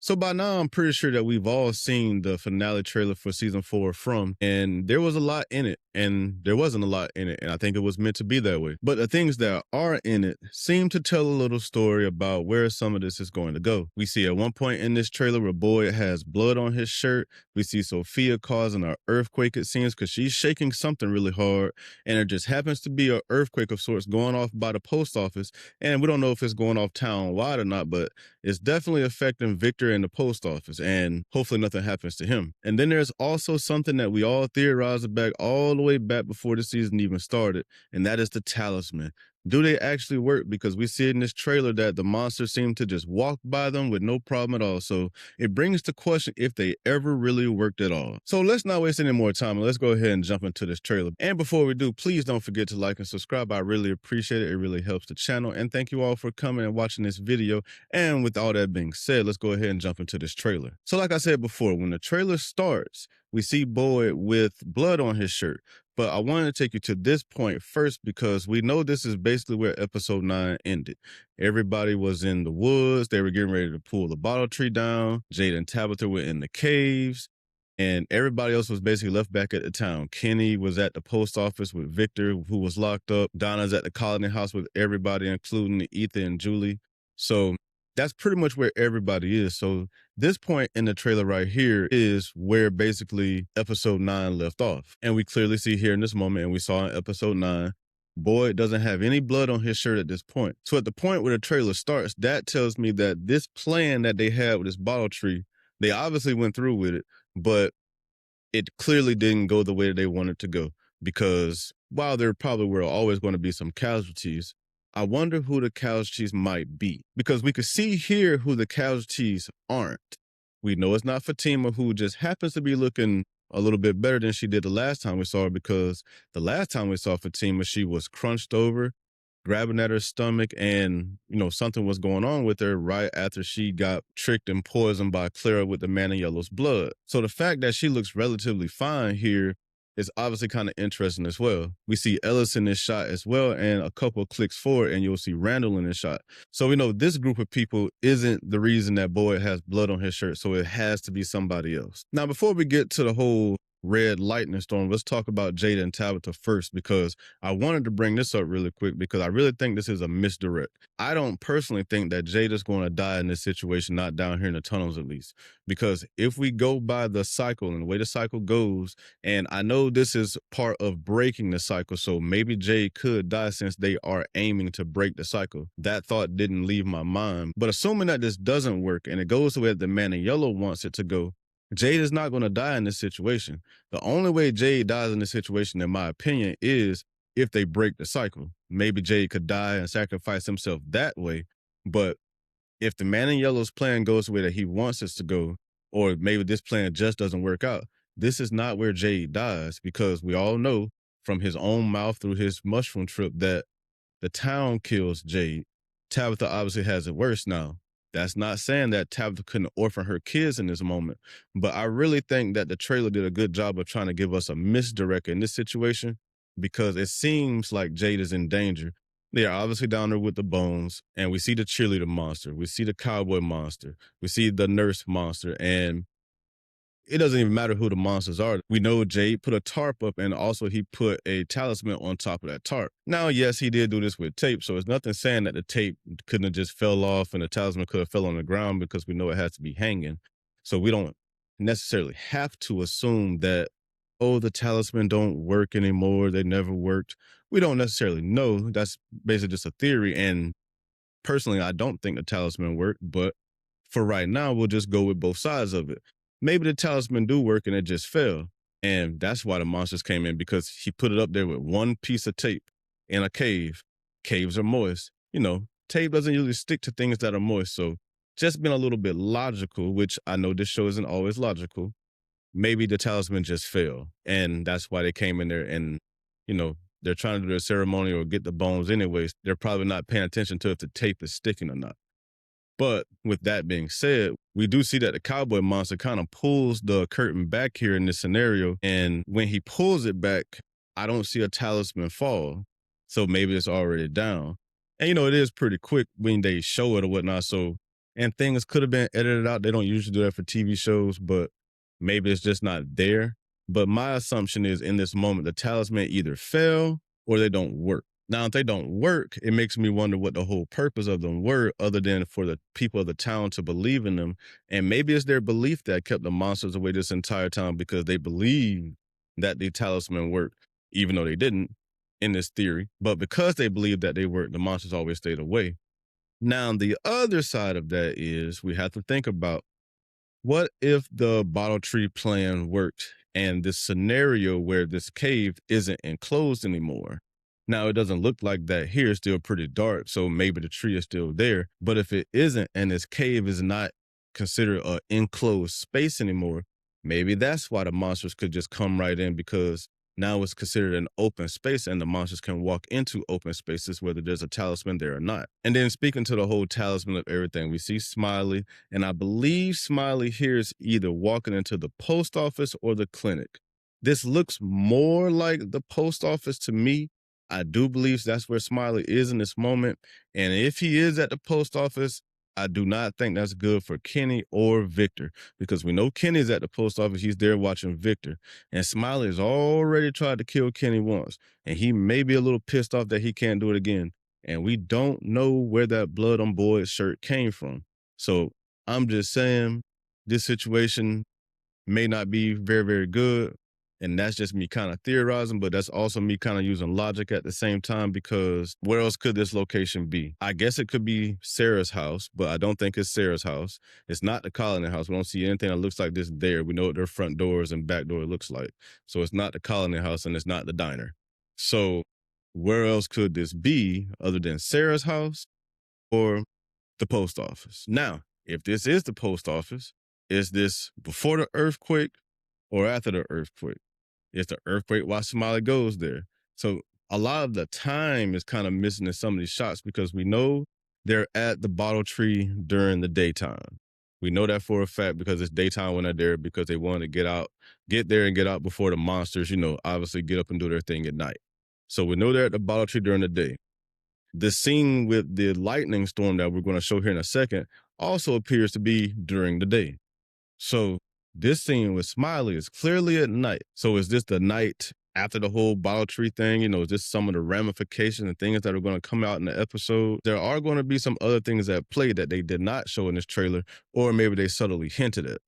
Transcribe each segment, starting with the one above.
So by now, I'm pretty sure that we've all seen the finale trailer for season 4 from, and there was a lot in it, and there wasn't a lot in it, and I think it was meant to be that way. But the things that are in it seem to tell a little story about where some of this is going to go. We see at one point in this trailer where Boyd has blood on his shirt. We see Sophia causing an earthquake, it seems, because she's shaking something really hard, and it just happens to be an earthquake of sorts going off by the post office, and we don't know if it's going off town wide or not, but it's definitely affecting Victor in the post office, and hopefully nothing happens to him. And then there's also something that we all theorized back all the way back before the season even started, and that is the talisman. Do they actually work? Because we see in this trailer that the monsters seem to just walk by them with no problem at all. So it brings to question if they ever really worked at all. So let's not waste any more time, and let's go ahead and jump into this trailer. And before we do, please don't forget to like and subscribe. I really appreciate it. It really helps the channel. And thank you all for coming and watching this video. And with all that being said, let's go ahead and jump into this trailer. So like I said before, when the trailer starts, we see Boyd with blood on his shirt. But I wanted to take you to this point first because we know this is basically where episode 9 ended. Everybody was in the woods. They were getting ready to pull the bottle tree down. Jade and Tabitha were in the caves. And everybody else was basically left back at the town. Kenny was at the post office with Victor, who was locked up. Donna's at the colony house with everybody, including Ethan and Julie. So that's pretty much where everybody is. So this point in the trailer right here is where basically episode 9 left off. And we clearly see here in this moment, and we saw in episode 9, Boyd doesn't have any blood on his shirt at this point. So at the point where the trailer starts, that tells me that this plan that they had with this bottle tree, they obviously went through with it, but it clearly didn't go the way that they wanted to go. Because while there probably were always going to be some casualties, I wonder who the casualties might be, because we could see here who the casualties aren't. We know it's not Fatima, who just happens to be looking a little bit better than she did the last time we saw her, because the last time we saw Fatima, she was crunched over, grabbing at her stomach, and, something was going on with her right after she got tricked and poisoned by Clara with the man in yellow's blood. So the fact that she looks relatively fine here is obviously kind of interesting as well. We see Ellis in this shot as well, and a couple of clicks forward, and you'll see Randall in this shot. So we know this group of people isn't the reason that Boyd has blood on his shirt, so it has to be somebody else. Now, before we get to the whole red lightning storm, let's talk about Jade and Tabitha first, because I wanted to bring this up really quick because I really think this is a misdirect. I don't personally think that Jade is going to die in this situation, not down here in the tunnels at least, because if we go by the cycle and the way the cycle goes, and I know this is part of breaking the cycle, so maybe Jade could die since they are aiming to break the cycle. That thought didn't leave my mind, but assuming that this doesn't work and it goes the way that the man in yellow wants it to go, Jade is not going to die in this situation. The only way Jade dies in this situation, in my opinion, is if they break the cycle. Maybe Jade could die and sacrifice himself that way. But if the man in yellow's plan goes the way that he wants us to go, or maybe this plan just doesn't work out, this is not where Jade dies, because we all know from his own mouth through his mushroom trip that the town kills Jade. Tabitha obviously has it worse now. That's not saying that Tabitha couldn't orphan her kids in this moment, but I really think that the trailer did a good job of trying to give us a misdirect in this situation, because it seems like Jade is in danger. They are obviously down there with the bones, and we see the cheerleader monster, we see the cowboy monster, we see the nurse monster, and it doesn't even matter who the monsters are. We know Jade put a tarp up, and also he put a talisman on top of that tarp. Now, yes, he did do this with tape, so it's nothing saying that the tape couldn't have just fell off and the talisman could have fell on the ground, because we know it has to be hanging. So we don't necessarily have to assume that, oh, the talisman don't work anymore, they never worked. We don't necessarily know. That's basically just a theory, and personally, I don't think the talisman worked, but for right now, we'll just go with both sides of it. Maybe the talisman do work and it just fell. And that's why the monsters came in, because he put it up there with one piece of tape in a cave. Caves are moist. Tape doesn't usually stick to things that are moist. So just being a little bit logical, which I know this show isn't always logical, maybe the talisman just fell. And that's why they came in there, and, they're trying to do their ceremony or get the bones anyways. They're probably not paying attention to if the tape is sticking or not. But with that being said, we do see that the cowboy monster kind of pulls the curtain back here in this scenario. And when he pulls it back, I don't see a talisman fall. So maybe it's already down. And, it is pretty quick when they show it or whatnot. So and things could have been edited out. They don't usually do that for TV shows, but maybe it's just not there. But my assumption is in this moment, the talisman either fail or they don't work. Now, if they don't work, it makes me wonder what the whole purpose of them were, other than for the people of the town to believe in them. And maybe it's their belief that kept the monsters away this entire time, because they believed that the talisman worked, even though they didn't in this theory. But because they believed that they worked, the monsters always stayed away. Now, the other side of that is we have to think about, what if the bottle tree plan worked and this scenario where this cave isn't enclosed anymore? Now, it doesn't look like that here. It's still pretty dark, so maybe the tree is still there. But if it isn't, and this cave is not considered an enclosed space anymore, maybe that's why the monsters could just come right in, because now it's considered an open space and the monsters can walk into open spaces, whether there's a talisman there or not. And then speaking to the whole talisman of everything, we see Smiley, and I believe Smiley here is either walking into the post office or the clinic. This looks more like the post office to me. I do believe that's where Smiley is in this moment. And if he is at the post office, I do not think that's good for Kenny or Victor, because we know Kenny's at the post office. He's there watching Victor. And Smiley has already tried to kill Kenny once, and he may be a little pissed off that he can't do it again. And we don't know where that blood on Boyd's shirt came from. So I'm just saying this situation may not be very, very good. And that's just me kind of theorizing, but that's also me kind of using logic at the same time, because where else could this location be? I guess it could be Sarah's house, but I don't think it's Sarah's house. It's not the Colony house. We don't see anything that looks like this there. We know what their front doors and back door looks like. So it's not the Colony house, and it's not the diner. So where else could this be other than Sarah's house or the post office? Now, if this is the post office, is this before the earthquake or after the earthquake? Is the earthquake why Smiley goes there? So a lot of the time is kind of missing in some of these shots, because we know they're at the bottle tree during the daytime. We know that for a fact because it's daytime when they're there, because they want to get there and get out before the monsters, obviously get up and do their thing at night. So we know they're at the bottle tree during the day. The scene with the lightning storm that we're going to show here in a second also appears to be during the day. So this scene with Smiley is clearly at night. So is this the night after the whole bottle tree thing? Is this some of the ramifications and things that are going to come out in the episode? There are going to be some other things at play that they did not show in this trailer, or maybe they subtly hinted at.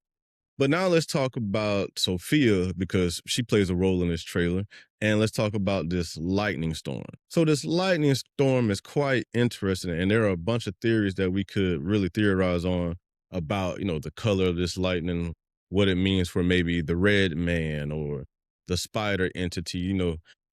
But now let's talk about Sophia, because she plays a role in this trailer. And let's talk about this lightning storm. So this lightning storm is quite interesting. And there are a bunch of theories that we could really theorize on about, the color of this lightning, what it means for maybe the red man or the spider entity,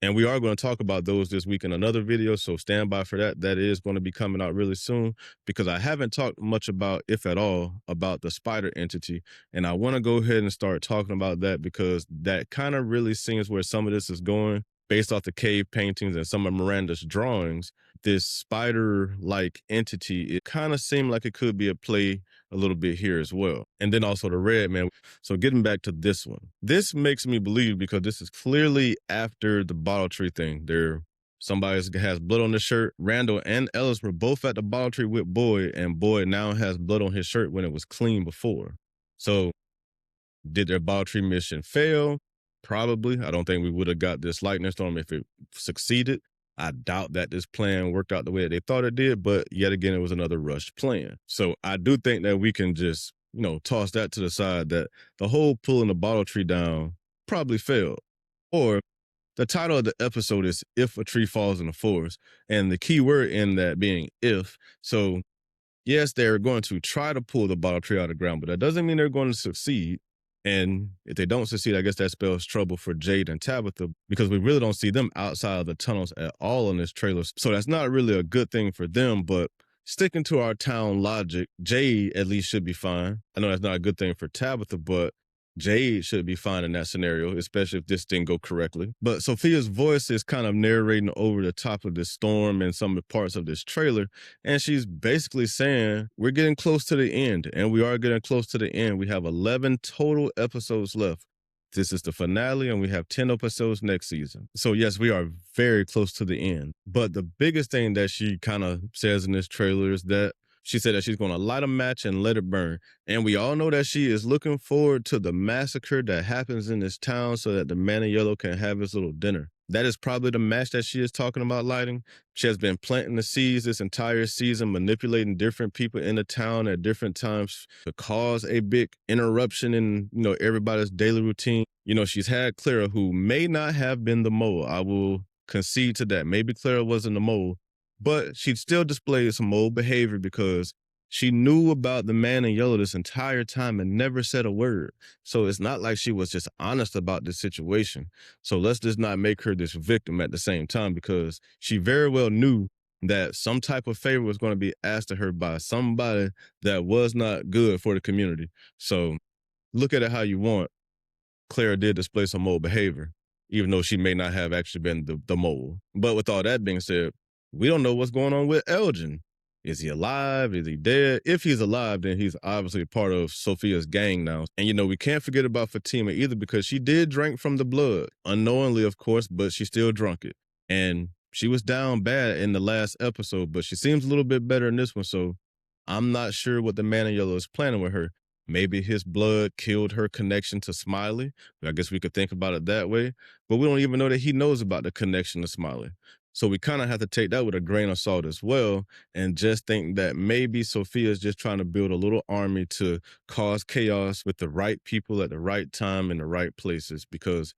and we are going to talk about those this week in another video. So stand by for that. That is going to be coming out really soon, because I haven't talked much about, if at all, about the spider entity. And I want to go ahead and start talking about that, because that kind of really seems where some of this is going based off the cave paintings and some of Miranda's drawings. This spider-like entity, it kind of seemed like it could be a play a little bit here as well. And then also the red man. So getting back to this one, this makes me believe, because this is clearly after the bottle tree thing. Somebody has blood on the shirt. Randall and Ellis were both at the bottle tree with Boyd, and Boyd now has blood on his shirt when it was clean before. So did their bottle tree mission fail? Probably. I don't think we would have got this lightning storm if it succeeded. I doubt that this plan worked out the way that they thought it did, but yet again, it was another rushed plan. So I do think that we can just, toss that to the side, that the whole pulling the bottle tree down probably failed. Or the title of the episode is If a Tree Falls in the Forest, and the key word in that being if. So yes, they're going to try to pull the bottle tree out of the ground, but that doesn't mean they're going to succeed. And if they don't succeed, I guess that spells trouble for Jade and Tabitha, because we really don't see them outside of the tunnels at all in this trailer. So that's not really a good thing for them, but sticking to our town logic, Jade at least should be fine. I know that's not a good thing for Tabitha, but Jade should be fine in that scenario, especially if this didn't go correctly. But Sophia's voice is kind of narrating over the top of this storm and some of the parts of this trailer. And she's basically saying, we're getting close to the end, and we are getting close to the end. We have 11 total episodes left. This is the finale, and we have 10 episodes next season. So yes, we are very close to the end. But the biggest thing that she kind of says in this trailer is that She said that she's going to light a match and let it burn. And we all know that she is looking forward to the massacre that happens in this town so that the man in yellow can have his little dinner. That is probably the match that she is talking about lighting. She has been planting the seeds this entire season, manipulating different people in the town at different times to cause a big interruption in, everybody's daily routine. She's had Clara, who may not have been the mole. I will concede to that. Maybe Clara wasn't the mole, but she still displayed some mole behavior because she knew about the man in yellow this entire time and never said a word. So it's not like she was just honest about this situation. So let's just not make her this victim at the same time, because she very well knew that some type of favor was going to be asked to her by somebody that was not good for the community. So look at it how you want. Clara did display some mole behavior, even though she may not have actually been the mole. But with all that being said, we don't know what's going on with Elgin. Is he alive? Is he dead? If he's alive, then he's obviously part of Sophia's gang now. And, we can't forget about Fatima either, because she did drink from the blood. Unknowingly, of course, but she still drunk it. And she was down bad in the last episode, but she seems a little bit better in this one. So I'm not sure what the man in yellow is planning with her. Maybe his blood killed her connection to Smiley. I guess we could think about it that way. But we don't even know that he knows about the connection to Smiley. So we kind of have to take that with a grain of salt as well, and just think that maybe Sophia is just trying to build a little army to cause chaos with the right people at the right time in the right places. Because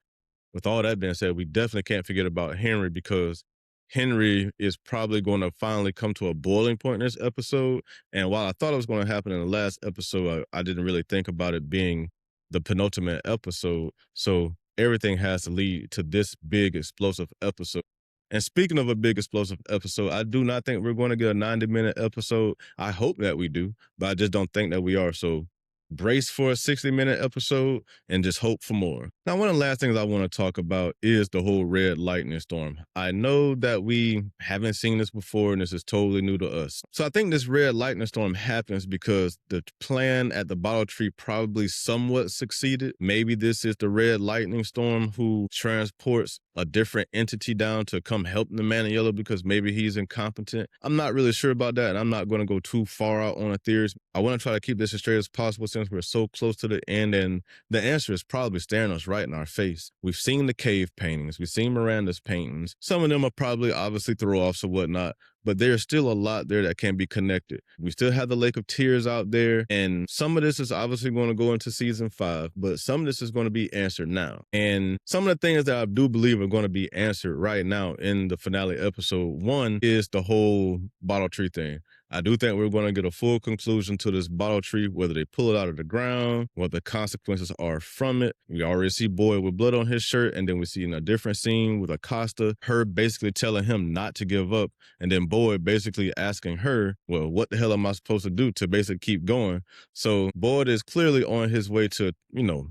with all that being said, we definitely can't forget about Henry, because Henry is probably going to finally come to a boiling point in this episode. And while I thought it was going to happen in the last episode, I didn't really think about it being the penultimate episode. So everything has to lead to this big explosive episode. And speaking of a big explosive episode, I do not think we're going to get a 90-minute episode. I hope that we do, but I just don't think that we are. So brace for a 60-minute episode and just hope for more. Now, one of the last things I want to talk about is the whole red lightning storm. I know that we haven't seen this before and this is totally new to us. So I think this red lightning storm happens because the plan at the bottle tree probably somewhat succeeded. Maybe this is the red lightning storm who transports a different entity down to come help the man in yellow because maybe he's incompetent. I'm not really sure about that, and I'm not going to go too far out on the theories. I want to try to keep this as straight as possible since we're so close to the end, and the answer is probably staring us right in our face. We've seen the cave paintings. We've seen Miranda's paintings. Some of them are probably obviously throw-offs or whatnot, but there's still a lot there that can be connected. We still have the Lake of Tears out there, and some of this is obviously going to go into season 5, but some of this is going to be answered now. And some of the things that I do believe are going to be answered right now in the finale episode 1 is the whole bottle tree thing. I do think we're going to get a full conclusion to this bottle tree, whether they pull it out of the ground, what the consequences are from it. We already see Boyd with blood on his shirt, and then we see in a different scene with Acosta, her basically telling him not to give up, and then Boyd basically asking her, well, what the hell am I supposed to do to basically keep going? So Boyd is clearly on his way to,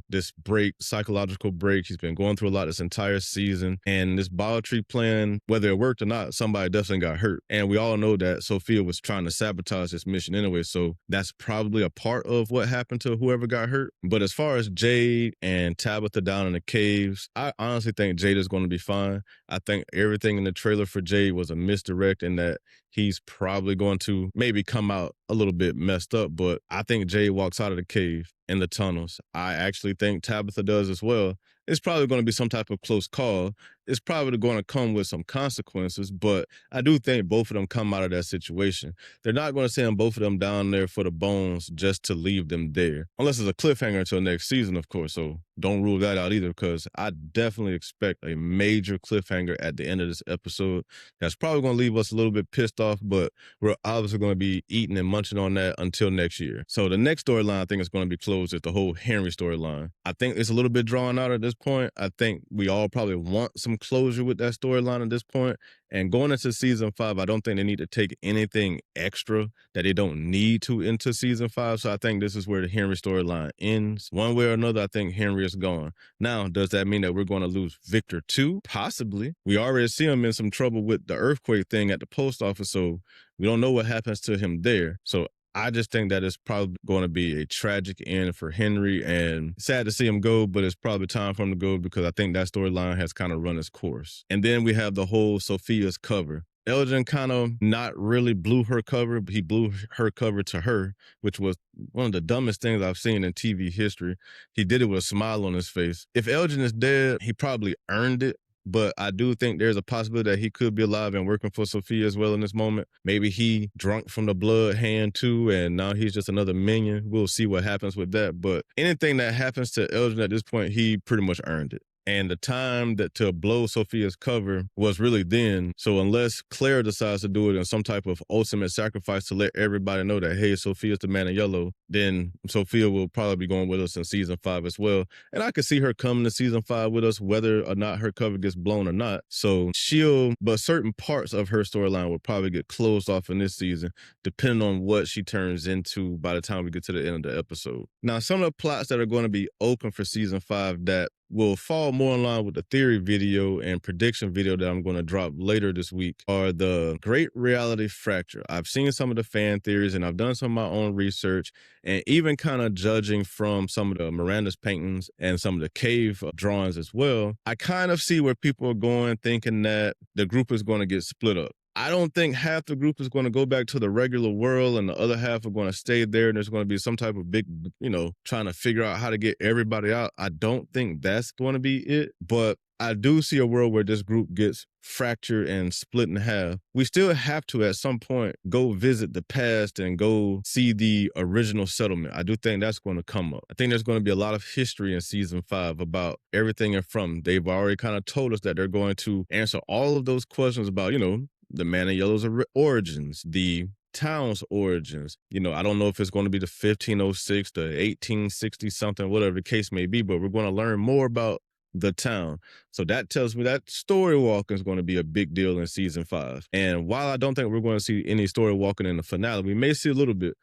this break, psychological break. He's been going through a lot this entire season, and this bottle tree plan, whether it worked or not, somebody definitely got hurt. And we all know that Sophia was trying to sabotage this mission anyway, so that's probably a part of what happened to whoever got hurt. But as far as Jade and Tabitha down in the caves, I honestly think Jade is going to be fine. I think everything in the trailer for Jade was a misdirect, and that he's probably going to maybe come out a little bit messed up, but I think Jade walks out of the cave in the tunnels. I actually think Tabitha does as well. It's probably going to be some type of close call. It's probably going to come with some consequences, but I do think both of them come out of that situation. They're not going to send both of them down there for the bones just to leave them there. Unless it's a cliffhanger until next season, of course, so don't rule that out either, because I definitely expect a major cliffhanger at the end of this episode. That's probably going to leave us a little bit pissed off, but we're obviously going to be eating and munching on that until next year. So the next storyline I think is going to be closed is the whole Henry storyline. I think it's a little bit drawn out at this point. I think we all probably want some closure with that storyline at this point. And going into season 5, I don't think they need to take anything extra that they don't need to into season 5. So I think this is where the Henry storyline ends. One way or another, I think Henry is gone. Now, does that mean that we're going to lose Victor too? Possibly. We already see him in some trouble with the earthquake thing at the post office, so we don't know what happens to him there. So I just think that it's probably going to be a tragic end for Henry, and sad to see him go, but it's probably time for him to go because I think that storyline has kind of run its course. And then we have the whole Sophia's cover. Elgin kind of not really blew her cover, but he blew her cover to her, which was one of the dumbest things I've seen in TV history. He did it with a smile on his face. If Elgin is dead, he probably earned it. But I do think there's a possibility that he could be alive and working for Sophia as well in this moment. Maybe he drunk from the blood hand too, and now he's just another minion. We'll see what happens with that. But anything that happens to Elgin at this point, he pretty much earned it. And the time that to blow Sophia's cover was really then. So unless Claire decides to do it in some type of ultimate sacrifice to let everybody know that, hey, Sophia's the man in yellow, then Sophia will probably be going with us in season 5 as well. And I could see her coming to season 5 with us, whether or not her cover gets blown or not. So but certain parts of her storyline will probably get closed off in this season, depending on what she turns into by the time we get to the end of the episode. Now, some of the plots that are going to be open for season 5 that will fall more in line with the theory video and prediction video that I'm going to drop later this week are the Great Reality Fracture. I've seen some of the fan theories and I've done some of my own research, and even kind of judging from some of the Miranda's paintings and some of the cave drawings as well, I kind of see where people are going, thinking that the group is going to get split up. I don't think half the group is going to go back to the regular world and the other half are going to stay there. And there's going to be some type of big, trying to figure out how to get everybody out. I don't think that's going to be it. But I do see a world where this group gets fractured and split in half. We still have to, at some point, go visit the past and go see the original settlement. I do think that's going to come up. I think there's going to be a lot of history in season 5 about everything and from. They've already kind of told us that they're going to answer all of those questions about, the Man in Yellow's origins, the town's origins. I don't know if it's going to be the 1506, the 1860 something, whatever the case may be, but we're going to learn more about the town. So that tells me that Storywalking is going to be a big deal in season 5. And while I don't think we're going to see any Storywalking in the finale, we may see a little bit.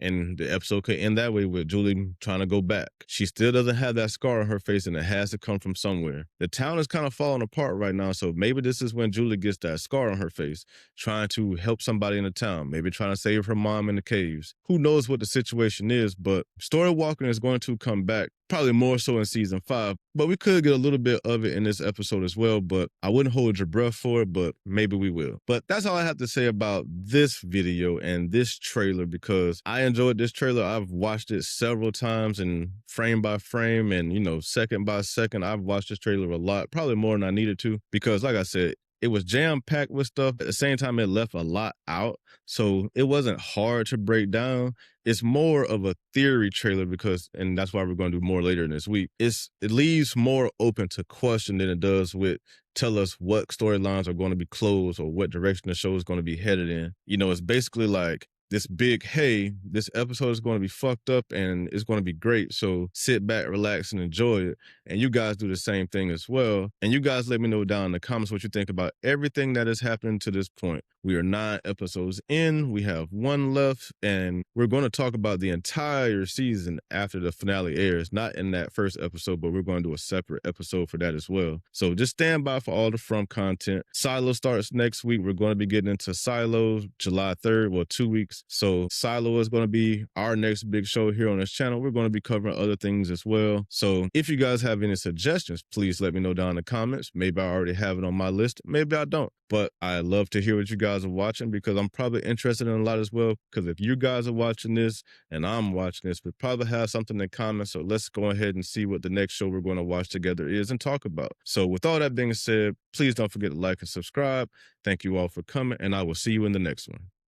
And the episode could end that way with Julie trying to go back. She still doesn't have that scar on her face, and it has to come from somewhere. The town is kind of falling apart right now, so maybe this is when Julie gets that scar on her face, trying to help somebody in the town, maybe trying to save her mom in the caves. Who knows what the situation is, but Storywalking is going to come back, probably more so in season 5, but we could get a little bit of it in this episode as well, but I wouldn't hold your breath for it, but maybe we will. But that's all I have to say about this video and this trailer, because I enjoyed this trailer. I've watched it several times and frame by frame and, second by second. I've watched this trailer a lot, probably more than I needed to, because like I said, it was jam-packed with stuff. At the same time, it left a lot out. So it wasn't hard to break down. It's more of a theory trailer and that's why we're going to do more later in this week. It leaves more open to question than it does with tell us what storylines are going to be closed or what direction the show is going to be headed in. It's basically like this big, hey, this episode is going to be fucked up and it's going to be great. So sit back, relax, and enjoy it. And you guys do the same thing as well. And you guys let me know down in the comments what you think about everything that is happening to this point. We are 9 episodes in. We have 1 left. And we're going to talk about the entire season after the finale airs. Not in that first episode, but we're going to do a separate episode for that as well. So just stand by for all the From content. Silo starts next week. We're going to be getting into Silo July 3rd, 2 weeks. So Silo is going to be our next big show here on this channel. We're going to be covering other things as well. So if you guys have any suggestions, please let me know down in the comments. Maybe I already have it on my list. Maybe I don't. But I love to hear what you guys are watching, because I'm probably interested in a lot as well. Because if you guys are watching this and I'm watching this, we probably have something in common. So let's go ahead and see what the next show we're going to watch together is and talk about. So with all that being said, please don't forget to like and subscribe. Thank you all for coming, and I will see you in the next one.